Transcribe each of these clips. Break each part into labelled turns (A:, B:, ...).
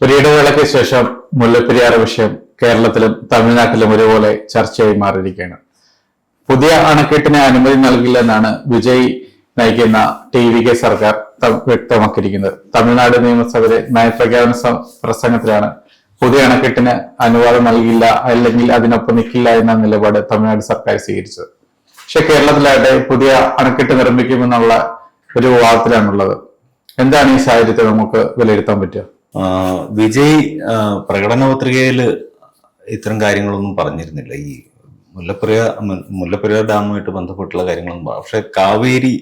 A: ഒരു ഇടവേളയ്ക്ക് ശേഷം മുല്ലപ്പെരിയാർ വിഷയം കേരളത്തിലും തമിഴ്നാട്ടിലും ഒരുപോലെ ചർച്ചയായി മാറിയിരിക്കുകയാണ്. പുതിയ അണക്കെട്ടിന് അനുമതി നൽകില്ലെന്നാണ് വിജയ് നയിക്കുന്ന TVK സർക്കാർ വ്യക്തമാക്കിയിരിക്കുന്നത്. തമിഴ്നാട് നിയമസഭയിലെ നയപ്രഖ്യാപന പ്രസംഗത്തിലാണ് പുതിയ അണക്കെട്ടിന് അനുവാദം നൽകില്ല, അല്ലെങ്കിൽ അതിനൊപ്പം നിൽക്കില്ല എന്ന നിലപാട് തമിഴ്നാട് സർക്കാർ സ്വീകരിച്ചത്. പക്ഷെ കേരളത്തിലാകട്ടെ പുതിയ അണക്കെട്ട് നിർമ്മിക്കുമെന്നുള്ള ഒരു വാദത്തിലാണുള്ളത്. എന്താണ് ഈ സാഹചര്യത്തെ നമുക്ക് വിലയിരുത്താൻ പറ്റുക?
B: വിജയ് പ്രകടന പത്രികയിൽ ഇത്തരം കാര്യങ്ങളൊന്നും പറഞ്ഞിരുന്നില്ല. ഈ മുല്ലപ്പെരിയാർ ഡാമുമായിട്ട് ബന്ധപ്പെട്ടുള്ള കാര്യങ്ങളൊന്നും. പക്ഷെ കാവേരി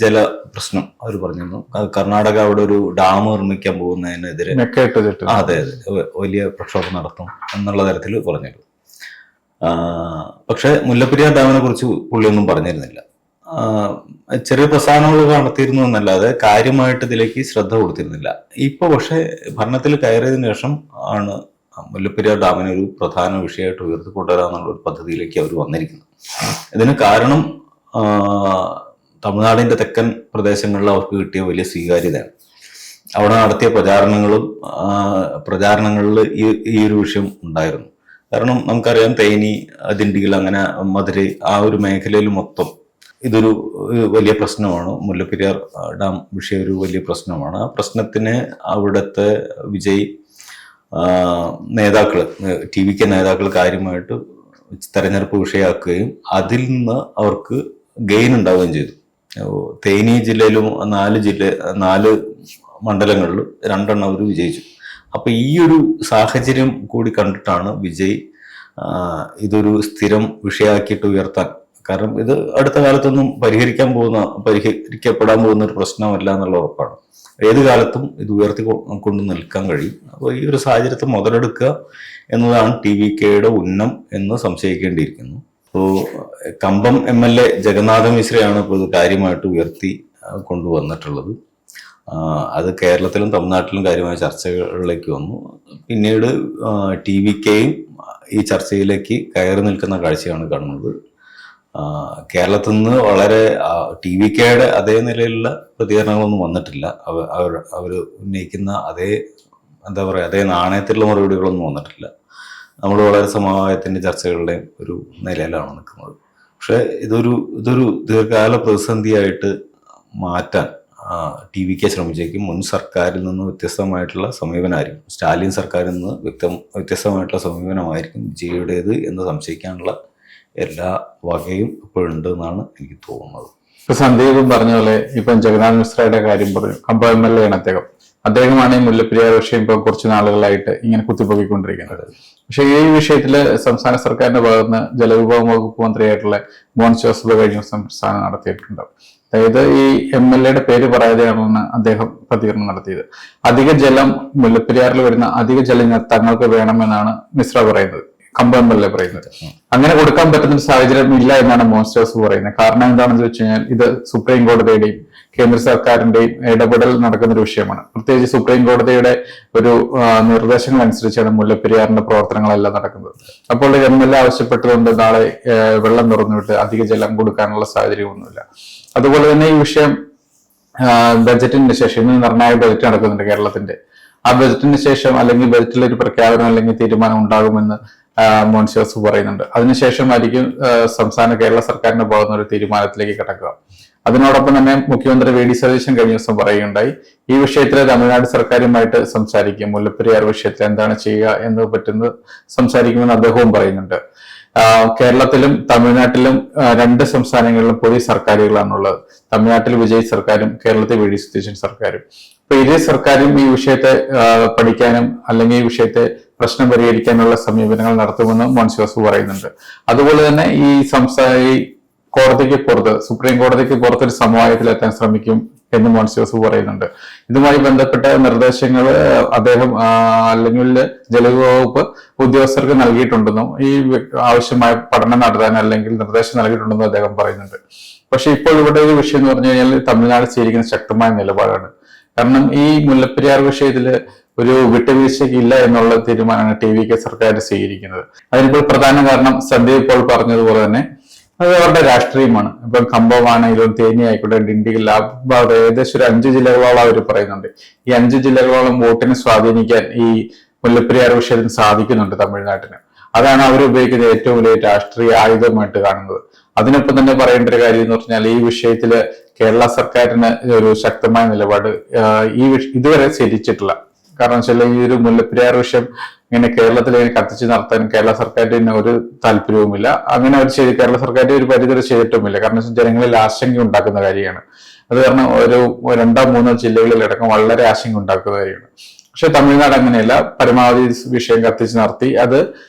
B: ജല പ്രശ്നം അവർ പറഞ്ഞിരുന്നു. കർണാടക അവിടെ ഒരു ഡാം നിർമ്മിക്കാൻ പോകുന്നതിനെതിരെ അതെ വലിയ പ്രക്ഷോഭം നടത്തും എന്നുള്ള തരത്തിൽ പറഞ്ഞിരുന്നു. പക്ഷെ മുല്ലപ്പെരിയാർ ഡാമിനെ കുറിച്ച് പുള്ളിയൊന്നും പറഞ്ഞിരുന്നില്ല. ചെറിയ പ്രസ്ഥാനങ്ങൾ നടത്തിയിരുന്നു എന്നല്ലാതെ കാര്യമായിട്ട് ഇതിലേക്ക് ശ്രദ്ധ കൊടുത്തിരുന്നില്ല. ഇപ്പൊ പക്ഷെ ഭരണത്തിൽ കയറിയതിനു ശേഷം ആണ് മുല്ലപ്പെരിയാർ ഡാമിനെ ഒരു പ്രധാന വിഷയമായിട്ട് ഉയർത്തിക്കൊണ്ടുവരാന്നുള്ള ഒരു പദ്ധതിയിലേക്ക് അവർ വന്നിരിക്കുന്നത്. ഇതിന് കാരണം തമിഴ്നാടിന്റെ തെക്കൻ പ്രദേശങ്ങളിൽ അവർക്ക് കിട്ടിയ വലിയ സ്വീകാര്യതയാണ്. അവിടെ നടത്തിയ പ്രചാരണങ്ങളിൽ ഈ ഒരു വിഷയം ഉണ്ടായിരുന്നു. കാരണം നമുക്കറിയാം, തേനി, ദിണ്ടിഗൽ, അങ്ങനെ മധുരൈ, ആ ഒരു മേഖലയിൽ മൊത്തം ഇതൊരു വലിയ പ്രശ്നമാണ്. മുല്ലപ്പെരിയാർ ഡാം വിഷയം ഒരു വലിയ പ്രശ്നമാണ്. ആ പ്രശ്നത്തിന് അവിടുത്തെ വിജയ് നേതാക്കൾ, TVK നേതാക്കൾ കാര്യമായിട്ട് തെരഞ്ഞെടുപ്പ് വിഷയമാക്കുകയും അതിൽ നിന്ന് അവർക്ക് ഗെയിൻ ഉണ്ടാവുകയും ചെയ്തു. തേനി ജില്ലയിലും 4 മണ്ഡലങ്ങളിൽ 2 അവർ വിജയിച്ചു. അപ്പൊ ഈ ഒരു സാഹചര്യം കൂടി കണ്ടിട്ടാണ് വിജയ് ഇതൊരു സ്ഥിരം വിഷയമാക്കിയിട്ട് ഉയർത്താൻ. കാരണം ഇത് അടുത്ത കാലത്തൊന്നും പരിഹരിക്കപ്പെടാൻ പോകുന്ന ഒരു പ്രശ്നമല്ല എന്നുള്ള ഉറപ്പാണ്. ഏത് കാലത്തും ഇത് ഉയർത്തിക്കൊണ്ട് നിൽക്കാൻ കഴിയും. അപ്പോൾ ഈ ഒരു സാഹചര്യത്തെ മുതലെടുക്കുക എന്നതാണ് TVKയുടെ ഉന്നം എന്ന് സംശയിക്കേണ്ടിയിരിക്കുന്നു. ഇപ്പോൾ കമ്പം MLA ജഗന്നാഥ മിശ്രയാണ് ഇപ്പോൾ ഇത് കാര്യമായിട്ട് ഉയർത്തി കൊണ്ടുവന്നിട്ടുള്ളത്. അത് കേരളത്തിലും തമിഴ്നാട്ടിലും കാര്യമായ ചർച്ചകളിലേക്ക് വന്നു. പിന്നീട് TVKയും ഈ ചർച്ചയിലേക്ക് കയറി നിൽക്കുന്ന കാഴ്ചയാണ് കാണുന്നത്. കേരളത്തിൽ നിന്ന് വളരെ TVKയുടെ അതേ നിലയിലുള്ള പ്രതികരണങ്ങളൊന്നും വന്നിട്ടില്ല. അവർ ഉന്നയിക്കുന്ന അതേ അതേ നാണയത്തിലുള്ള മറുപടികളൊന്നും വന്നിട്ടില്ല. നമ്മൾ വളരെ സമവായത്തിന്റെ ചർച്ചകളുടെയും ഒരു നിലയിലാണ് നിൽക്കുന്നത്. പക്ഷെ ഇതൊരു ദീർഘകാല പ്രതിസന്ധിയായിട്ട് മാറ്റാൻ TVK ശ്രമിച്ചേക്കും. മുൻ സർക്കാരിൽ നിന്ന് വ്യത്യസ്തമായിട്ടുള്ള സമീപനമായിരിക്കും, സ്റ്റാലിൻ സർക്കാരിൽ നിന്ന് വ്യത്യസ്തമായിട്ടുള്ള സമീപനമായിരിക്കും വിജയുടേത് എന്ന് സംശയിക്കാനുള്ള എല്ലാ വകയും ഇപ്പോഴുണ്ട് എന്നാണ് എനിക്ക് തോന്നുന്നത്.
A: ഇപ്പൊ സന്ദീപും പറഞ്ഞ പോലെ ഇപ്പം ജഗന്നാഥ് മിശ്രയുടെ കാര്യം പറഞ്ഞു. കമ്പം MLA ആണ് അദ്ദേഹമാണ് ഈ മുല്ലപ്പെരിയാർ വിഷയം ഇപ്പൊ കുറച്ച് നാളുകളായിട്ട് ഇങ്ങനെ കുത്തിപ്പൊക്കിക്കൊണ്ടിരിക്കുന്നത്. പക്ഷെ ഈ വിഷയത്തില് സംസ്ഥാന സർക്കാരിന്റെ ഭാഗത്തുനിന്ന് ജലവിഭവ വകുപ്പ് മന്ത്രിയായിട്ടുള്ള മോൻസ് ജോസഫ് കഴിഞ്ഞ ദിവസം പ്രസ്താവന നടത്തിയിട്ടുണ്ട്. അതായത് ഈ MLAയുടെ പേര് പറയാതെയാണെന്ന് അദ്ദേഹം പ്രതികരണം നടത്തിയത്. അധിക ജലം മുല്ലപ്പെരിയാറിൽ വരുന്ന അധിക ജലം തങ്ങൾക്ക് വേണമെന്നാണ് മിശ്ര പറയുന്നത്, കമ്പം MLA പറയുന്നത്. അങ്ങനെ കൊടുക്കാൻ പറ്റുന്ന ഒരു സാഹചര്യം ഇല്ല എന്നാണ് മോൻസ് ജോസഫ് പറയുന്നത്. കാരണം എന്താണെന്ന് വെച്ച് കഴിഞ്ഞാൽ ഇത് സുപ്രീം കോടതിയുടെയും കേന്ദ്ര സർക്കാരിന്റെയും ഇടപെടൽ നടക്കുന്ന ഒരു വിഷയമാണ്. പ്രത്യേകിച്ച് സുപ്രീം കോടതിയുടെ ഒരു നിർദ്ദേശങ്ങൾ അനുസരിച്ചാണ് മുല്ലപ്പെരിയാറിന്റെ പ്രവർത്തനങ്ങളെല്ലാം നടക്കുന്നത്. അപ്പോൾ MLA ആവശ്യപ്പെട്ടുകൊണ്ട് നാളെ വെള്ളം തുറന്നുവിട്ട് അധിക ജലം കൊടുക്കാനുള്ള സാഹചര്യമൊന്നുമില്ല. അതുപോലെ തന്നെ ഈ വിഷയം ബജറ്റിന് ശേഷം, ഇന്ന് നിർണായക ബജറ്റ് നടക്കുന്നുണ്ട് കേരളത്തിന്റെ. ആ ബജറ്റിന് ശേഷം അല്ലെങ്കിൽ ബജറ്റിൽ ഒരു പ്രഖ്യാപനം അല്ലെങ്കിൽ തീരുമാനം ഉണ്ടാകുമെന്ന് മോൻസ് ജോസഫ് പറയുന്നുണ്ട്. അതിനുശേഷമായിരിക്കും കേരള സർക്കാരിന്റെ ഭാഗത്തുനിന്ന് ഒരു തീരുമാനത്തിലേക്ക് കടക്കുക. അതിനോടൊപ്പം തന്നെ മുഖ്യമന്ത്രി VD സതീശൻ കഴിഞ്ഞ ദിവസം പറയുകയുണ്ടായി, ഈ വിഷയത്തിൽ തമിഴ്നാട് സർക്കാരുമായിട്ട് സംസാരിക്കും, മുല്ലപ്പെരിയാർ വിഷയത്തിൽ എന്താണ് ചെയ്യുക എന്ന് പറ്റുന്നത് സംസാരിക്കുമെന്ന് അദ്ദേഹവും പറയുന്നുണ്ട്. കേരളത്തിലും തമിഴ്നാട്ടിലും 2 സംസ്ഥാനങ്ങളിലും പുതിയ സർക്കാരുകളാണുള്ളത്. തമിഴ്നാട്ടിൽ വിജയ് സർക്കാരും കേരളത്തിൽ VD സതീശൻ സർക്കാരും. അപ്പൊ ഇരു സർക്കാരും ഈ വിഷയത്തെ പഠിക്കാനും അല്ലെങ്കിൽ ഈ വിഷയത്തെ പ്രശ്നം പരിഹരിക്കാനുള്ള സമീപനങ്ങൾ നടത്തുമെന്ന് മോൻസ് ജോസഫ് പറയുന്നുണ്ട്. അതുപോലെ തന്നെ ഈ കോടതിക്ക് പുറത്ത്, സുപ്രീം കോടതിക്ക് പുറത്തൊരു സമവായത്തിലെത്താൻ ശ്രമിക്കും എന്ന് മോൻസ് ജോസഫ് പറയുന്നുണ്ട്. ഇതുമായി ബന്ധപ്പെട്ട നിർദ്ദേശങ്ങൾ അദ്ദേഹം അല്ലെങ്കിൽ ജലവകുപ്പ് ഉദ്യോഗസ്ഥർക്ക് നൽകിയിട്ടുണ്ടെന്നും ഈ ആവശ്യമായ പഠനം നടത്താൻ അല്ലെങ്കിൽ നിർദ്ദേശം നൽകിയിട്ടുണ്ടെന്നും അദ്ദേഹം പറയുന്നുണ്ട്. പക്ഷെ ഇപ്പോൾ ഇവിടെ ഒരു വിഷയം എന്ന് പറഞ്ഞു കഴിഞ്ഞാൽ തമിഴ്നാട് സ്വീകരിക്കുന്ന ശക്തമായ നിലപാടാണ്. കാരണം ഈ മുല്ലപ്പെരിയാർ വിഷയത്തില് ഒരു വിട്ടുവീഴ്ചയ്ക്കില്ല എന്നുള്ള തീരുമാനമാണ് TVK സർക്കാർ സ്വീകരിക്കുന്നത്. അതിനിപ്പോൾ പ്രധാന കാരണം സന്ദീപ് ഇപ്പോൾ പറഞ്ഞതുപോലെ തന്നെ അത് അവരുടെ രാഷ്ട്രീയമാണ്. ഇപ്പൊ കമ്പമാണെങ്കിലും തേനി ആയിക്കോട്ടെ, ഡിണ്ടിഗൽ, ആ ഭാഗത്ത് ഏകദേശം ഒരു 5 ജില്ലകളോളം അവർ പറയുന്നുണ്ട്. ഈ 5 ജില്ലകളോളം വോട്ടിനെ സ്വാധീനിക്കാൻ ഈ മുല്ലപ്പെരിയാർ വിഷയത്തിന് സാധിക്കുന്നുണ്ട് തമിഴ്നാട്ടിന്. അതാണ് അവർ ഉപയോഗിക്കുന്ന ഏറ്റവും വലിയ രാഷ്ട്രീയ ആയുധമായിട്ട് കാണുന്നത്. അതിനൊപ്പം തന്നെ പറയേണ്ട ഒരു കാര്യം എന്ന് പറഞ്ഞാൽ ഈ വിഷയത്തില് കേരള സർക്കാരിന് ഒരു ശക്തമായ നിലപാട് ഇതുവരെ സ്വീകരിച്ചിട്ടില്ല. കാരണം വെച്ചാൽ ഈ ഒരു മുല്ലപ്പെരിയാർ വിഷയം ഇങ്ങനെ കേരളത്തിൽ കത്തിച്ച് നടത്താൻ കേരള സർക്കാരിന് ഒരു താല്പര്യവുമില്ല. അങ്ങനെ അവർ കേരള സർക്കാർ ഒരു പരിധി ചെയ്തിട്ടുമില്ല. കാരണം ജനങ്ങളിൽ ആശങ്ക ഉണ്ടാക്കുന്ന കാര്യമാണ്. അത് കാരണം ഒരു 2-3 ജില്ലകളിലടക്കം വളരെ ആശങ്ക ഉണ്ടാക്കുന്ന കാര്യമാണ്. പക്ഷെ തമിഴ്നാട് അങ്ങനെയല്ല, പരമാവധി വിഷയം കത്തിച്ച് നടത്തി അത്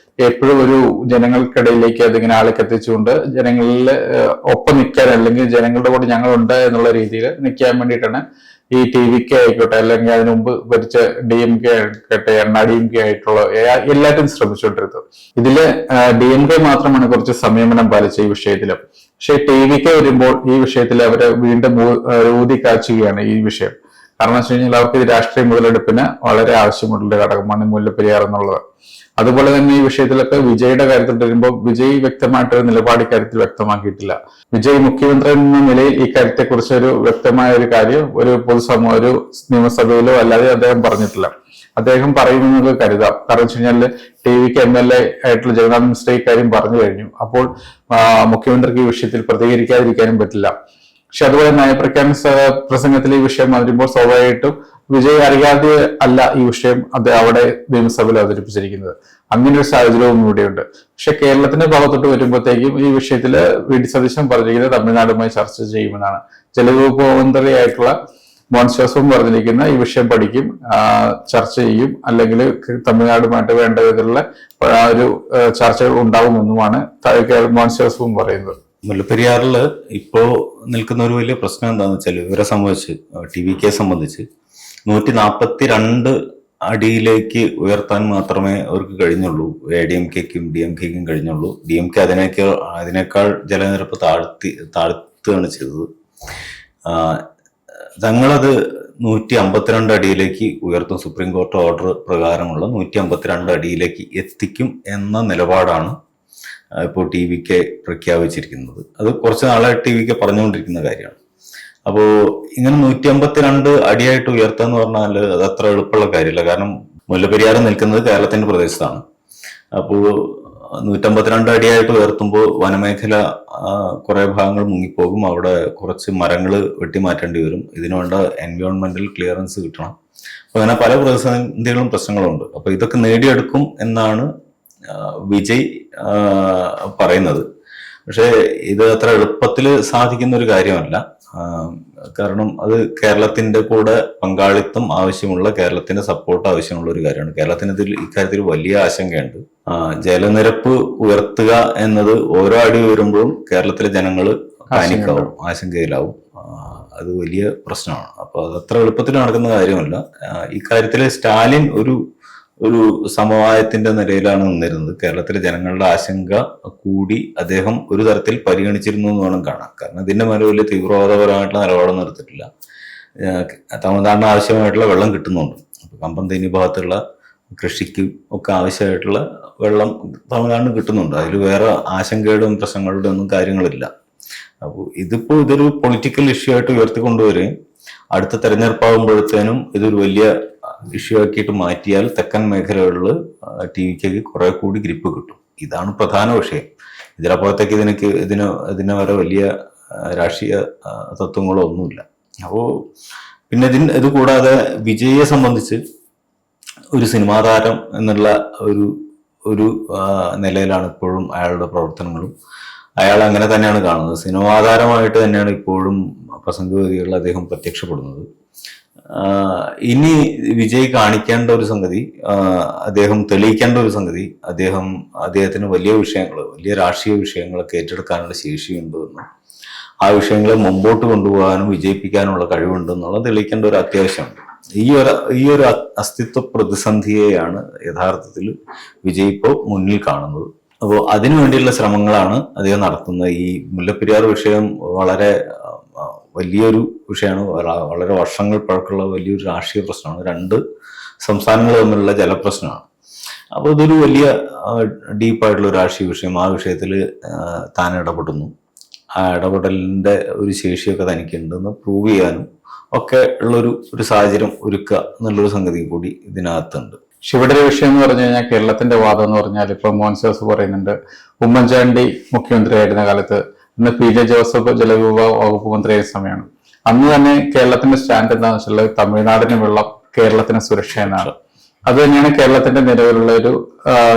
A: എപ്പോഴും ഒരു ജനങ്ങൾക്കിടയിലേക്ക് അതിങ്ങനെ ആളെ കത്തിച്ചുകൊണ്ട് ജനങ്ങളിൽ ഒപ്പം നിൽക്കാൻ, അല്ലെങ്കിൽ ജനങ്ങളുടെ കൂടെ ഞങ്ങളുണ്ട് എന്നുള്ള രീതിയിൽ നിൽക്കാൻ വേണ്ടിയിട്ടാണ് ഈ TVK ആയിക്കോട്ടെ, അല്ലെങ്കിൽ അതിനു മുമ്പ് ഭരിച്ച DMK ആയിക്കോട്ടെ, DMK ആയിട്ടുള്ള എല്ലാവരും ശ്രമിച്ചുകൊണ്ടിരുന്നത്. ഇതില് DMK മാത്രമാണ് കുറച്ച് സംയമനം പാലിച്ച ഈ വിഷയത്തിലും. പക്ഷെ TVK വരുമ്പോൾ ഈ വിഷയത്തിൽ അവരെ വീണ്ടും ഊതി കാച്ചുകയാണ് ഈ വിഷയം. കാരണം വെച്ച് കഴിഞ്ഞാൽ അവർക്ക് ഇത് രാഷ്ട്രീയ മുതലെടുപ്പിന് വളരെ ആവശ്യമുള്ള ഘടകമാണ് മുല്ലപ്പെരിയാർ എന്നുള്ളത്. അതുപോലെ തന്നെ ഈ വിഷയത്തിലൊക്കെ വിജയുടെ കാര്യത്തിൽ വരുമ്പോൾ വിജയ് വ്യക്തമായിട്ടൊരു നിലപാട് ഇക്കാര്യത്തിൽ വ്യക്തമാക്കിയിട്ടില്ല. വിജയ് മുഖ്യമന്ത്രി എന്ന നിലയിൽ ഈ കാര്യത്തെക്കുറിച്ച് ഒരു വ്യക്തമായ ഒരു കാര്യം ഒരു നിയമസഭയിലോ അല്ലാതെ അദ്ദേഹം പറഞ്ഞിട്ടില്ല. അദ്ദേഹം പറയുമെന്നത് കരുതാം. കാരണം വെച്ച് കഴിഞ്ഞാൽ TVK MLA ആയിട്ടുള്ള ജഗന്നാഥ് മിശ്ര ഇക്കാര്യം പറഞ്ഞു കഴിഞ്ഞു. അപ്പോൾ മുഖ്യമന്ത്രിക്ക് ഈ വിഷയത്തിൽ പ്രതികരിക്കാതിരിക്കാനും പറ്റില്ല. പക്ഷെ അതുപോലെ നയപ്രഖ്യാപന പ്രസംഗത്തിൽ ഈ വിഷയം വരുമ്പോൾ സ്വാഭാവികമായിട്ടും വിജയ് അറിയാതെ അല്ല ഈ വിഷയം അവിടെ നിയമസഭയിൽ അവതരിപ്പിച്ചിരിക്കുന്നത്. അങ്ങനെ ഒരു സാഹചര്യവും ഇവിടെയുണ്ട്. പക്ഷെ കേരളത്തിന്റെ ഭാഗത്തോട്ട് വരുമ്പോഴത്തേക്കും ഈ വിഷയത്തിൽ VD സതീശൻ പറഞ്ഞിരിക്കുന്നത് തമിഴ്നാടുമായി ചർച്ച ചെയ്യുമെന്നാണ്. ജലവകുപ്പ് മന്ത്രിയായിട്ടുള്ള മോൻസ് പറഞ്ഞിരിക്കുന്ന ഈ വിഷയം പഠിക്കും, ചർച്ച ചെയ്യും, അല്ലെങ്കിൽ തമിഴ്നാടുമായിട്ട് വേണ്ട വിധത്തിലുള്ള ഒരു ചർച്ചകൾ ഉണ്ടാകുമെന്നുമാണ് മോൻസ് പറയുന്നത്.
B: മുല്ലപ്പെരിയാറിൽ ഇപ്പോ നിൽക്കുന്ന ഒരു വലിയ പ്രശ്നം എന്താണെന്ന് വെച്ചാൽ ഇവരെ സംബന്ധിച്ച് TVK സംബന്ധിച്ച് 142 അടിയിലേക്ക് ഉയർത്താൻ മാത്രമേ അവർക്ക് കഴിഞ്ഞുള്ളൂ. ADMKക്കും DMKക്കും കഴിഞ്ഞുള്ളൂ. DMK അതിനേക്കാൾ ജലനിരപ്പ് താഴ്ത്തുകയാണ് ചെയ്തത്. തങ്ങളത് 152 അടിയിലേക്ക് ഉയർത്തും, സുപ്രീം കോടതി ഓർഡർ പ്രകാരമുള്ള 152 അടിയിലേക്ക് എത്തിക്കും എന്ന നിലപാടാണ് ഇപ്പോൾ TVK പ്രഖ്യാപിച്ചിരിക്കുന്നത്. അത് കുറച്ച് നാളായിട്ട് TVK പറഞ്ഞുകൊണ്ടിരിക്കുന്ന കാര്യമാണ്. അപ്പോൾ ഇങ്ങനെ 152 അടിയായിട്ട് ഉയർത്തുക എന്ന് പറഞ്ഞാൽ അത് അത്ര എളുപ്പമുള്ള കാര്യമില്ല. കാരണം മുല്ലപ്പെരിയാർ നിൽക്കുന്നത് കേരളത്തിന്റെ പ്രദേശത്താണ്. അപ്പോൾ 152 അടിയായിട്ട് ഉയർത്തുമ്പോൾ വനമേഖല കുറെ ഭാഗങ്ങൾ മുങ്ങിപ്പോകും. അവിടെ കുറച്ച് മരങ്ങൾ വെട്ടിമാറ്റേണ്ടി വരും. ഇതിനുവേണ്ട എൻവയോൺമെന്റൽ ക്ലിയറൻസ് കിട്ടണം. അപ്പൊ അങ്ങനെ പല പ്രതിസന്ധികളും പ്രശ്നങ്ങളുണ്ട്. അപ്പൊ ഇതൊക്കെ നേടിയെടുക്കും എന്നാണ് വിജയ് പറയുന്നത്. പക്ഷെ ഇത് അത്ര എളുപ്പത്തിൽ സാധിക്കുന്ന ഒരു കാര്യമല്ല. കാരണം അത് കേരളത്തിന്റെ കൂടെ പങ്കാളിത്തം ആവശ്യമുള്ള, കേരളത്തിന്റെ സപ്പോർട്ട് ആവശ്യമുള്ള ഒരു കാര്യമാണ്. കേരളത്തിന് ഇക്കാര്യത്തിൽ വലിയ ആശങ്കയുണ്ട്. ജലനിരപ്പ് ഉയർത്തുക എന്നത് ഓരോ അടി ഉയരുമ്പോഴും കേരളത്തിലെ ജനങ്ങൾ പാനിക്കാവും, ആശങ്കയിലാവും. അത് വലിയ പ്രശ്നമാണ്. അപ്പൊ അത് അത്ര എളുപ്പത്തിൽ നടക്കുന്ന കാര്യമല്ല. ഇക്കാര്യത്തിൽ സ്റ്റാലിൻ ഒരു സമവായത്തിന്റെ നിലയിലാണ് നിന്നിരുന്നത്. കേരളത്തിലെ ജനങ്ങളുടെ ആശങ്ക കൂടി അദ്ദേഹം ഒരു തരത്തിൽ പരിഗണിച്ചിരുന്നു എന്ന് വേണം കാണാൻ. കാരണം ഇതിന്റെ മേലെ വലിയ തീവ്രവാദപരമായിട്ടുള്ള നിലപാടൊന്നും എടുത്തിട്ടില്ല. തമിഴ്നാടിന് ആവശ്യമായിട്ടുള്ള വെള്ളം കിട്ടുന്നുണ്ട്. കമ്പം തേനി ഭാഗത്തുള്ള കൃഷിക്കും ഒക്കെ ആവശ്യമായിട്ടുള്ള വെള്ളം തമിഴ്നാടിന് കിട്ടുന്നുണ്ട്. അതിൽ വേറെ ആശങ്കയുടെയും പ്രശ്നങ്ങളുടെ ഒന്നും കാര്യങ്ങളില്ല. അപ്പോൾ ഇതൊരു പൊളിറ്റിക്കൽ ഇഷ്യൂ ആയിട്ട് ഉയർത്തിക്കൊണ്ടുവരികയും അടുത്ത തെരഞ്ഞെടുപ്പാകുമ്പോഴത്തേനും ഇതൊരു വലിയ ഇഷ്യൂ ആക്കിയിട്ട് മാറ്റിയാൽ തെക്കൻ മേഖലകളിൽ TVKക്ക് കുറെ കൂടി ഗ്രിപ്പ് കിട്ടും. ഇതാണ് പ്രധാന വിഷയം. ഇതിനപ്പുറത്തേക്ക് ഇതിന് വരെ വലിയ രാഷ്ട്രീയ തത്വങ്ങളോ ഒന്നുമില്ല. അപ്പോൾ പിന്നെ ഇത് കൂടാതെ വിജയെ സംബന്ധിച്ച് ഒരു സിനിമാ താരം എന്നുള്ള ഒരു നിലയിലാണ് ഇപ്പോഴും അയാളുടെ പ്രവർത്തനങ്ങളും. അയാൾ അങ്ങനെ തന്നെയാണ് കാണുന്നത്. സിനിമാ താരമായിട്ട് തന്നെയാണ് ഇപ്പോഴും പ്രസംഗവേദികളിൽ അദ്ദേഹം പ്രത്യക്ഷപ്പെടുന്നത്. ഇനി വിജയ് കാണിക്കേണ്ട ഒരു സംഗതി, അദ്ദേഹം തെളിയിക്കേണ്ട ഒരു സംഗതി, അദ്ദേഹത്തിന് വലിയ രാഷ്ട്രീയ വിഷയങ്ങളൊക്കെ ഏറ്റെടുക്കാനുള്ള ശേഷിയുണ്ടെന്നും ആ വിഷയങ്ങളെ മുമ്പോട്ട് കൊണ്ടുപോകാനും വിജയിപ്പിക്കാനുള്ള കഴിവുണ്ടെന്നുള്ളത് തെളിയിക്കേണ്ട ഒരു അത്യാവശ്യമുണ്ട്. ഈ ഒരു അസ്തിത്വ പ്രതിസന്ധിയെയാണ് യഥാർത്ഥത്തിൽ വിജയ് ഇപ്പോൾ മുന്നിൽ കാണുന്നത്. അപ്പോൾ അതിനു വേണ്ടിയുള്ള ശ്രമങ്ങളാണ് അദ്ദേഹം നടത്തുന്നത്. ഈ മുല്ലപ്പെരിയാർ വിഷയം വളരെ വലിയൊരു വിഷയമാണ്. വളരെ വർഷങ്ങൾ പഴക്കമുള്ള വലിയൊരു രാഷ്ട്രീയ പ്രശ്നമാണ്. 2 സംസ്ഥാനങ്ങൾ തമ്മിലുള്ള ജലപ്രശ്നമാണ്. അപ്പോൾ ഇതൊരു വലിയ ഡീപ്പായിട്ടുള്ള രാഷ്ട്രീയ വിഷയം. ആ വിഷയത്തിൽ താൻ ഇടപെടുന്നു. ആ ഇടപെടലിന്റെ ഒരു ശേഷിയൊക്കെ തനിക്കുണ്ടെന്ന് പ്രൂവ് ചെയ്യാനും ഒക്കെ ഒരു സാഹചര്യം ഒരുക്കുക എന്നുള്ളൊരു സംഗതി കൂടി ഇതിനകത്തുണ്ട്.
A: പക്ഷെ ഇവിടെ ഒരു വിഷയം എന്ന് പറഞ്ഞു കഴിഞ്ഞാൽ കേരളത്തിന്റെ വാദം എന്ന് പറഞ്ഞാൽ ഇപ്പൊ മോൻസേഴ്സ് പറയുന്നുണ്ട്, ഉമ്മൻചാണ്ടി മുഖ്യമന്ത്രിയായിരുന്ന കാലത്ത് ഇന്ന് പി ജെ ജോസഫ് ജലവിഭവ വകുപ്പ് മന്ത്രിയായ സമയമാണ്. അന്ന് തന്നെ കേരളത്തിന്റെ സ്റ്റാൻഡ് എന്താണെന്ന് വെച്ചാൽ തമിഴ്നാടിന് വെള്ളം കേരളത്തിന് സുരക്ഷ എന്നാണ്. അത് തന്നെയാണ് കേരളത്തിന്റെ നിലവിലുള്ള ഒരു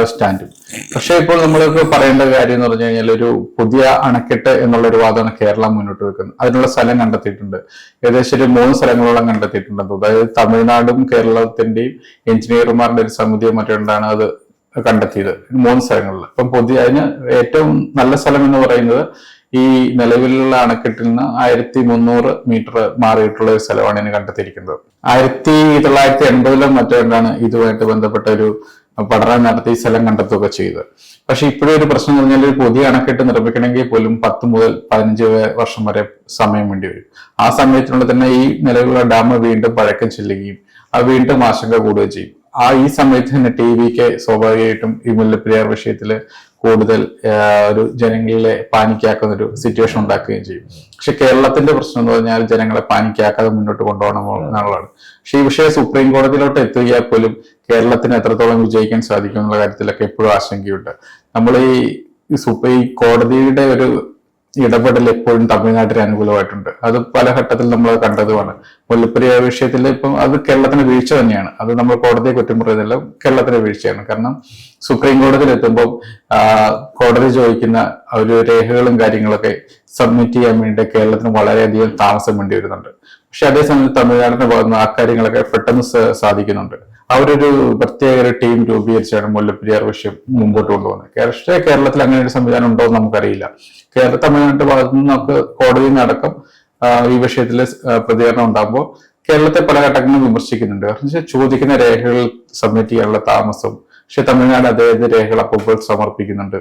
A: സ്റ്റാൻഡ്. പക്ഷെ ഇപ്പോൾ നമ്മൾക്ക് പറയേണ്ട കാര്യം എന്ന് പറഞ്ഞു കഴിഞ്ഞാൽ ഒരു പുതിയ അണക്കെട്ട് എന്നുള്ള ഒരു വാദമാണ് കേരളം മുന്നോട്ട് വെക്കുന്നത്. അതിനുള്ള സ്ഥലം കണ്ടെത്തിയിട്ടുണ്ട്, ഏകദേശം ഒരു 3 സ്ഥലങ്ങളോളം കണ്ടെത്തിയിട്ടുണ്ട്. അതായത് തമിഴ്നാടും കേരളത്തിന്റെയും എഞ്ചിനീയർമാരുടെ ഒരു സമിതിയോ മറ്റുകൊണ്ടാണ് അത് കണ്ടെത്തിയത് 3 സ്ഥലങ്ങളിൽ. അപ്പം അതിന് ഏറ്റവും നല്ല സ്ഥലം എന്ന് പറയുന്നത് ഈ നിലവിലുള്ള അണക്കെട്ടിൽ നിന്ന് 1300 മീറ്റർ മാറിയിട്ടുള്ള ഒരു സ്ഥലമാണ് ഇതിന് കണ്ടെത്തിയിരിക്കുന്നത്. 1980 മറ്റോണ്ടാണ് ഇതുമായിട്ട് ബന്ധപ്പെട്ട ഒരു പഠനം നടത്തി ഈ സ്ഥലം കണ്ടെത്തുകയൊക്കെ ചെയ്തത്. പക്ഷെ ഇപ്പോഴും ഒരു പ്രശ്നം എന്ന് പറഞ്ഞാൽ ഒരു പുതിയ അണക്കെട്ട് നിർമ്മിക്കണമെങ്കിൽ പോലും 10 മുതൽ 15 വർഷം വരെ സമയം വേണ്ടി വരും. ആ സമയത്തിനുള്ളിൽ തന്നെ ഈ നിലവിലുള്ള ഡാം വീണ്ടും പഴക്കം ചെല്ലുകയും അത് വീണ്ടും ആശങ്ക കൂടുകയും ചെയ്യും. ഈ സമയത്ത് തന്നെ TVക്ക് സ്വാഭാവികമായിട്ടും ഈ മുല്ലപ്പെരിയാർ വിഷയത്തില് കൂടുതൽ ഒരു ജനങ്ങളിലെ പാനിക്കാക്കുന്ന ഒരു സിറ്റുവേഷൻ ഉണ്ടാക്കുകയും ചെയ്യും. പക്ഷെ കേരളത്തിന്റെ പ്രശ്നം എന്ന് പറഞ്ഞാൽ ജനങ്ങളെ പാനിക്കാക്കാതെ മുന്നോട്ട് കൊണ്ടുപോകണം എന്നുള്ളതാണ്. പക്ഷെ ഈ വിഷയം സുപ്രീം കോടതിയിലോട്ട് എത്തുകയാൽ പോലും കേരളത്തിന് എത്രത്തോളം വിജയിക്കാൻ സാധിക്കും എന്നുള്ള കാര്യത്തിലൊക്കെ എപ്പോഴും ആശങ്കയുണ്ട്. നമ്മൾ ഈ കോടതിയുടെ ഒരു ഇടപെടൽ എപ്പോഴും തമിഴ്നാട്ടിന് അനുകൂലമായിട്ടുണ്ട്. അത് പല ഘട്ടത്തിൽ നമ്മൾ കണ്ടതുമാണ്. മുല്ലപ്പെരിയാർ വിഷയത്തിൽ ഇപ്പം അത് കേരളത്തിന് വീഴ്ച തന്നെയാണ്. അത് നമ്മൾ കോടതിയെ കുറ്റം പറയുന്നില്ല, കേരളത്തിന് വീഴ്ചയാണ്. കാരണം സുപ്രീം കോടതിയിൽ എത്തുമ്പോൾ കോടതി ചോദിക്കുന്ന ഒരു രേഖകളും കാര്യങ്ങളൊക്കെ സബ്മിറ്റ് ചെയ്യാൻ വേണ്ടി കേരളത്തിന് വളരെയധികം താമസം വേണ്ടി വരുന്നുണ്ട്. പക്ഷെ അതേസമയം തമിഴ്നാടിന്റെ ഭാഗത്ത് ആ കാര്യങ്ങളൊക്കെ പെട്ടെന്ന് സാധിക്കുന്നുണ്ട്. അവരൊരു പ്രത്യേക ഒരു ടീം രൂപീകരിച്ചാണ് മുല്ലപ്പെരിയാർ വിഷയം മുമ്പോട്ട് കൊണ്ടുപോകുന്നത്. പക്ഷേ കേരളത്തിൽ അങ്ങനെ ഒരു സംവിധാനം ഉണ്ടോ എന്ന് നമുക്കറിയില്ല. തമിഴ്നാട്ടിന്റെ ഭാഗത്തു നിന്ന് നമുക്ക് കോടതിയിൽ നിന്നടക്കം ഈ വിഷയത്തിൽ പ്രതികരണം ഉണ്ടാകുമ്പോൾ കേരളത്തെ പല ഘട്ടങ്ങളിലും വിമർശിക്കുന്നുണ്ട്. കാരണം ചോദിക്കുന്ന രേഖകൾ സബ്മിറ്റ് ചെയ്യാനുള്ള താമസം. പക്ഷെ തമിഴ്നാട് അദ്ദേഹത്തിന്റെ രേഖകൾ അപ്പോൾ സമർപ്പിക്കുന്നുണ്ട്.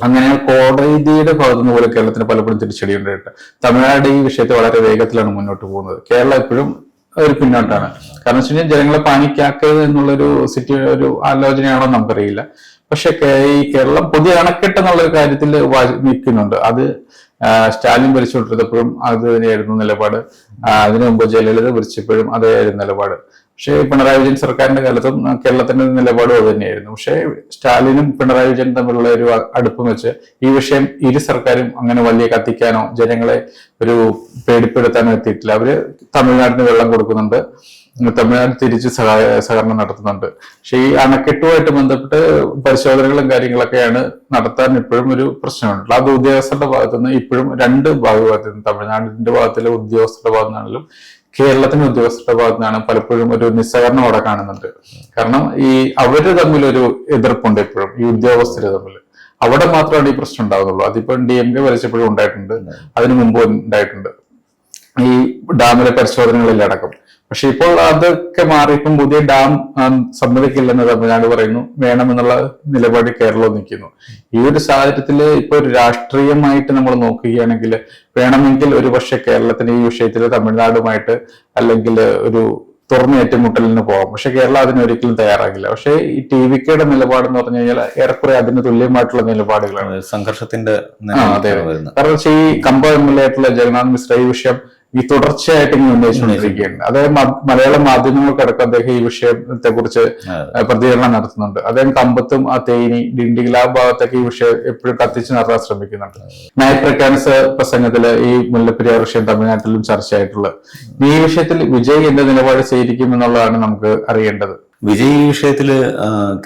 A: അങ്ങനെ കോടതിയുടെ ഭാഗത്തുനിന്ന് പോലെ കേരളത്തിന് പലപ്പോഴും തിരിച്ചടി ഉണ്ടായിട്ട് തമിഴ്നാട് ഈ വിഷയത്തെ വളരെ വേഗത്തിലാണ് മുന്നോട്ട് പോകുന്നത്. കേരളം എപ്പോഴും ഒരു പിന്നോട്ടാണ്. കാരണം വെച്ച് കഴിഞ്ഞാൽ ജനങ്ങളെ പാനിക്കാക്കരുത് എന്നുള്ളൊരു ഒരു ആലോചനയാണോ നമുക്കറിയില്ല. പക്ഷെ ഈ കേരളം പുതിയ അണക്കെട്ട് എന്നുള്ള ഒരു കാര്യത്തിൽ നിൽക്കുന്നുണ്ട്. അത് സ്റ്റാലിൻ ഭരിച്ചുകൊണ്ടിരുന്നപ്പോഴും അത് തന്നെയായിരുന്നു നിലപാട്. അതിനു മുമ്പ് ജയലളിത ഭരിച്ചപ്പോഴും അതായിരുന്നു നിലപാട്. പക്ഷേ പിണറായി വിജയൻ സർക്കാരിന്റെ കാലത്തും കേരളത്തിന്റെ നിലപാടും അത് തന്നെയായിരുന്നു. പക്ഷേ സ്റ്റാലിനും പിണറായി വിജയനും തമ്മിലുള്ള ഒരു അടുപ്പം വെച്ച് ഈ വിഷയം ഇരു സർക്കാരും അങ്ങനെ വലിയ കത്തിക്കാനോ ജനങ്ങളെ ഒരു പേടിപ്പെടുത്താനോ എത്തിയിട്ടില്ല. അവര് തമിഴ്നാടിന് വെള്ളം കൊടുക്കുന്നുണ്ട്, തമിഴ്നാട് തിരിച്ച് സഹകരണം നടത്തുന്നുണ്ട്. പക്ഷെ ഈ അണക്കെട്ടുമായിട്ട് ബന്ധപ്പെട്ട് പരിശോധനകളും കാര്യങ്ങളൊക്കെയാണ് നടത്താൻ ഇപ്പോഴും ഒരു പ്രശ്നമുണ്ട്. അത് ഉദ്യോഗസ്ഥരുടെ ഭാഗത്തുനിന്ന് ഇപ്പോഴും 2 ഭാഗത്തുനിന്ന് തമിഴ്നാടിന്റെ ഭാഗത്തിലെ ഉദ്യോഗസ്ഥരുടെ ഭാഗത്തുനിന്നാണെങ്കിലും കേരളത്തിന്റെ ഉദ്യോഗസ്ഥരുടെ ഭാഗത്തുനിന്നാണ് പലപ്പോഴും ഒരു നിസ്സഹകരണം അവിടെ കാണുന്നുണ്ട്. കാരണം അവര് തമ്മിലൊരു എതിർപ്പുണ്ട് എപ്പോഴും, ഈ ഉദ്യോഗസ്ഥര് തമ്മിൽ. അവിടെ മാത്രമാണ് ഈ പ്രശ്നം ഉണ്ടാകുന്നുള്ളൂ. അതിപ്പോ DMK ഭരിച്ചപ്പോഴും ഉണ്ടായിട്ടുണ്ട്, അതിനു മുമ്പ് ഉണ്ടായിട്ടുണ്ട് ഈ ഡാമിലെ പരിശോധനകളിലടക്കം. പക്ഷെ ഇപ്പോൾ അതൊക്കെ മാറിയിട്ടും പുതിയ ഡാം സമ്മതിക്കില്ലെന്ന് തമിഴ്നാട് പറയുന്നു, വേണമെന്നുള്ള നിലപാടിൽ കേരളവും നിൽക്കുന്നു. ഈ ഒരു സാഹചര്യത്തിൽ ഇപ്പൊ ഒരു രാഷ്ട്രീയമായിട്ട് നമ്മൾ നോക്കുകയാണെങ്കിൽ വേണമെങ്കിൽ ഒരു പക്ഷെ കേരളത്തിന് ഈ വിഷയത്തിൽ തമിഴ്നാടുമായിട്ട് അല്ലെങ്കിൽ ഒരു തുറന്ന ഏറ്റുമുട്ടലിന് പോകാം. പക്ഷെ കേരളം അതിനൊരിക്കലും തയ്യാറാകില്ല. പക്ഷെ ഈ TVKയുടെ നിലപാടെന്ന് പറഞ്ഞു കഴിഞ്ഞാൽ ഏറെക്കുറെ അതിന് തുല്യമായിട്ടുള്ള നിലപാടുകളാണ്.
B: സംഘർഷത്തിന്റെ
A: അതെ. കാരണം ഈ കമ്പ MLA ആയിട്ടുള്ള ജഗന്നാഥ് മിശ്ര ഈ വിഷയം തുടർച്ചയായിട്ട് ഇങ്ങനെ ഉന്നയിച്ചുകൊണ്ടിരിക്കുകയാണ്. അതായത് മലയാള മാധ്യമങ്ങൾക്കടക്കം അദ്ദേഹം ഈ വിഷയത്തെ കുറിച്ച് പ്രതികരണം നടത്തുന്നുണ്ട്. അദ്ദേഹം കമ്പത്തും തേനി ഡിണ്ടിഗൽ ആ ഭാഗത്തൊക്കെ ഈ വിഷയം എപ്പോഴും കത്തിച്ച് നടത്താൻ ശ്രമിക്കുന്നുണ്ട്. നയപ്രഖ്യാപന പ്രസംഗത്തില് ഈ മുല്ലപ്പെരിയാർ വിഷയം തമിഴ്നാട്ടിലും ചർച്ചയായിട്ടുള്ളത്. ഈ വിഷയത്തിൽ വിജയ് എന്ത് നിലപാട് സ്വീകരിക്കും എന്നുള്ളതാണ് നമുക്ക് അറിയേണ്ടത്.
B: വിജയ് ഈ വിഷയത്തില്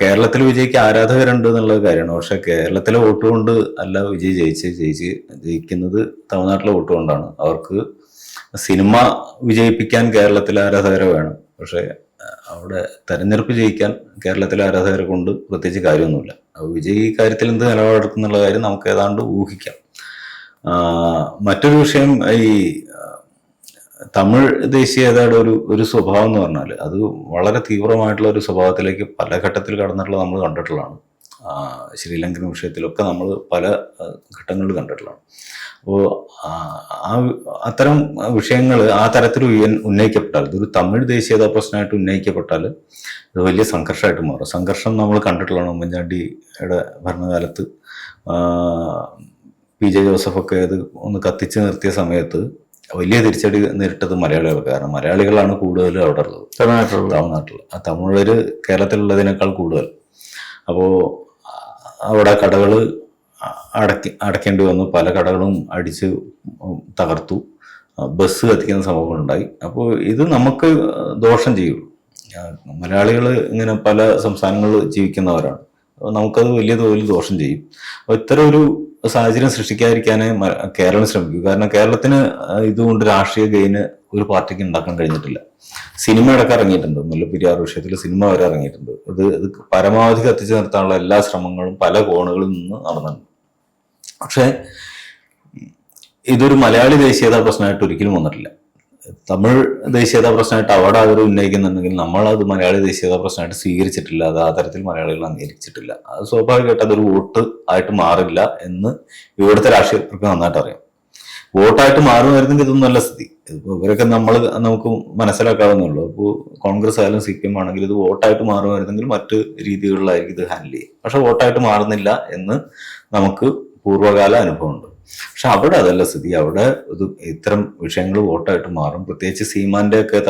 B: കേരളത്തിൽ വിജയ്ക്ക് ആരാധകരുണ്ട് എന്നുള്ള കാര്യമാണ്. പക്ഷെ കേരളത്തിലെ വോട്ട് കൊണ്ട് അല്ല വിജയ് ജയിക്കുന്നത് തമിഴ്നാട്ടിലെ വോട്ട് കൊണ്ടാണ്. അവർക്ക് സിനിമ വിജയിപ്പിക്കാൻ കേരളത്തിലെ ആരാധകരെ വേണം. പക്ഷെ അവിടെ തെരഞ്ഞെടുപ്പ് ജയിക്കാൻ കേരളത്തിലെ ആരാധകരെ കൊണ്ട് പ്രത്യേകിച്ച് കാര്യമൊന്നുമില്ല. വിജയ് ഈ കാര്യത്തിൽ എന്ത് നിലപാടെടുക്കുന്നുള്ള കാര്യം നമുക്ക് ഏതാണ്ട് ഊഹിക്കാം. മറ്റൊരു വിഷയം, ഈ തമിഴ് ദേശീയതയുടെ ഒരു സ്വഭാവം എന്ന് പറഞ്ഞാൽ അത് വളരെ തീവ്രമായിട്ടുള്ള ഒരു സ്വഭാവത്തിലേക്ക് പല ഘട്ടത്തിൽ കടന്നിട്ടുള്ള നമ്മൾ കണ്ടിട്ടുള്ളതാണ്. ശ്രീലങ്കൻ വിഷയത്തിലൊക്കെ നമ്മൾ പല ഘട്ടങ്ങളിൽ കണ്ടിട്ടുള്ളതാണ്. അപ്പോൾ അത്തരം വിഷയങ്ങൾ ആ തരത്തിൽ ഉന്നയിക്കപ്പെട്ടാൽ, ഇതൊരു തമിഴ് ദേശീയതാ പ്രശ്നമായിട്ട് ഉന്നയിക്കപ്പെട്ടാൽ ഇത് വലിയ സംഘർഷമായിട്ട് മാറും. സംഘർഷം നമ്മൾ കണ്ടിട്ടുള്ളതാണ്. ഉമ്മൻചാണ്ടിയുടെ ഭരണകാലത്ത് PJ ജോസഫൊക്കെ അത് ഒന്ന് കത്തിച്ച് നിർത്തിയ സമയത്ത് വലിയ തിരിച്ചടി നേരിട്ടത് മലയാളികൾക്ക്. കാരണം മലയാളികളാണ് കൂടുതൽ അവിടെ ഉള്ളത് തമിഴ്നാട്ടിൽ. ആ തമിഴര് കേരളത്തിലുള്ളതിനേക്കാൾ കൂടുതൽ. അപ്പോൾ അവിടെ കടകൾ അടയ്ക്കേണ്ടി വന്നു, പല കടകളും അടിച്ച് തകർത്തു, ബസ് കത്തിക്കുന്ന സംഭവങ്ങൾ ഉണ്ടായി. അപ്പോൾ ഇത് നമുക്ക് ദോഷം ചെയ്യും. മലയാളികൾ ഇങ്ങനെ പല സംസ്ഥാനങ്ങളിൽ ജീവിക്കുന്നവരാണ്, നമുക്കത് വലിയ തോതിൽ ദോഷം ചെയ്യും. അപ്പോൾ ഇത്തരം ഒരു സാഹചര്യം സൃഷ്ടിക്കാതിരിക്കാനേ കേരളം ശ്രമിക്കും. കാരണം കേരളത്തിന് ഇതുകൊണ്ട് രാഷ്ട്രീയ ഗെയിന് ഒരു പാർട്ടിക്ക് ഉണ്ടാക്കാൻ കഴിഞ്ഞിട്ടില്ല. സിനിമ അടക്കം ഇറങ്ങിയിട്ടുണ്ട്, മുല്ലപ്പെരിയാർ വിഷയത്തിൽ സിനിമ വരെ ഇറങ്ങിയിട്ടുണ്ട്. ഇത് പരമാവധി കത്തിച്ചു നിർത്താനുള്ള എല്ലാ ശ്രമങ്ങളും പല കോണുകളിൽ നിന്ന് നടന്നിട്ടുണ്ട്. പക്ഷേ ഇതൊരു മലയാളി ദേശീയതാ പ്രശ്നമായിട്ട് ഒരിക്കലും വന്നിട്ടില്ല. തമിഴ് ദേശീയതാ പ്രശ്നമായിട്ട് അവിടെ അവർ ഉന്നയിക്കുന്നുണ്ടെങ്കിൽ നമ്മളത് മലയാളി ദേശീയതാ പ്രശ്നമായിട്ട് സ്വീകരിച്ചിട്ടില്ല. അത് ആ തരത്തിൽ മലയാളികൾ അംഗീകരിച്ചിട്ടില്ല. അത് സ്വാഭാവികമായിട്ട് അതൊരു വോട്ട് ആയിട്ട് മാറില്ല എന്ന് ഇവിടുത്തെ രാഷ്ട്രീയക്കാർക്ക് നന്നായിട്ട് അറിയാം. വോട്ടായിട്ട് മാറുമായിരുന്നെങ്കിൽ ഇതൊന്നും നല്ല സ്ഥിതി. ഇവരൊക്കെ നമുക്ക് മനസ്സിലാക്കാവുന്നുള്ളൂ. ഇപ്പോൾ കോൺഗ്രസ് ആയാലും CPM ആണെങ്കിലും ഇത് വോട്ടായിട്ട് മാറുമായിരുന്നെങ്കിൽ മറ്റ് രീതികളിലായിരിക്കും ഇത് ഹാൻഡിൽ ചെയ്യുക. പക്ഷെ വോട്ടായിട്ട് മാറുന്നില്ല എന്ന് നമുക്ക് പൂർവ്വകാല അനുഭവമുണ്ട്. പക്ഷെ അവിടെ അതല്ല സ്ഥിതി. അവിടെ ഇത്തരം വിഷയങ്ങൾ വോട്ടായിട്ട് മാറും. പ്രത്യേകിച്ച് സീമാന്റെ ഒക്കെ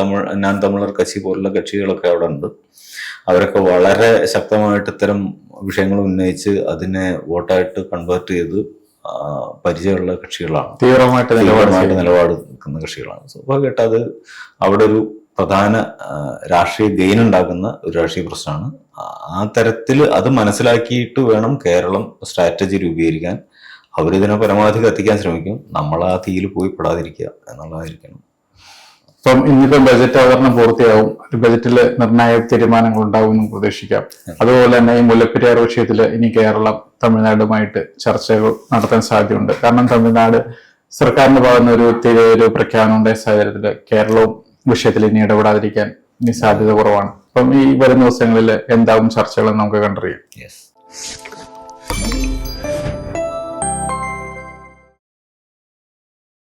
B: ഞാൻ തമിഴർ കക്ഷി പോലുള്ള കക്ഷികളൊക്കെ അവിടെ ഉണ്ട്. അവരൊക്കെ വളരെ ശക്തമായിട്ട് ഇത്തരം വിഷയങ്ങൾ ഉന്നയിച്ച് അതിനെ വോട്ടായിട്ട് കൺവേർട്ട് ചെയ്ത് പരിചയമുള്ള കക്ഷികളാണ്, തീവ്രമായിട്ട് നിലപാട് നിൽക്കുന്ന കക്ഷികളാണ്. സ്വാഭാവികമായിട്ട് അത് അവിടെ ഒരു പ്രധാന രാഷ്ട്രീയ ഗെയിൻ ഉണ്ടാക്കുന്ന ഒരു രാഷ്ട്രീയ പ്രശ്നമാണ്. ആ തരത്തിൽ അത് മനസ്സിലാക്കിയിട്ട് വേണം കേരളം സ്ട്രാറ്റജി രൂപീകരിക്കാൻ. അവരിതിനെ പരമാവധി കത്തിക്കാൻ ശ്രമിക്കും. നമ്മൾ ആ തീയിൽ പോയി പെടാതിരിക്കുക എന്നുള്ളതായിരിക്കണം.
A: ഇപ്പം ഇന്നിപ്പം ബജറ്റ് അവതരണം പൂർത്തിയാവും, ഒരു ബജറ്റിൽ നിർണായക തീരുമാനങ്ങൾ ഉണ്ടാവുമെന്നും പ്രതീക്ഷിക്കാം. അതുപോലെ തന്നെ ഈ മുല്ലപ്പെരിയാർ വിഷയത്തിൽ ഇനി കേരളം തമിഴ്നാടുമായിട്ട് ചർച്ചകൾ നടത്താൻ സാധ്യതയുണ്ട്. കാരണം തമിഴ്നാട് സർക്കാരിന്റെ ഭാഗത്ത് ഒരു പ്രഖ്യാപനം ഉണ്ടായ സാഹചര്യത്തിൽ കേരളവും വിഷയത്തിൽ ഇനി ഇടപെടാതിരിക്കാൻ ഇനി സാധ്യത കുറവാണ്. അപ്പം ഈ വരുന്ന ദിവസങ്ങളിൽ എന്താവും ചർച്ചകൾ നമുക്ക് കണ്ടറിയാം.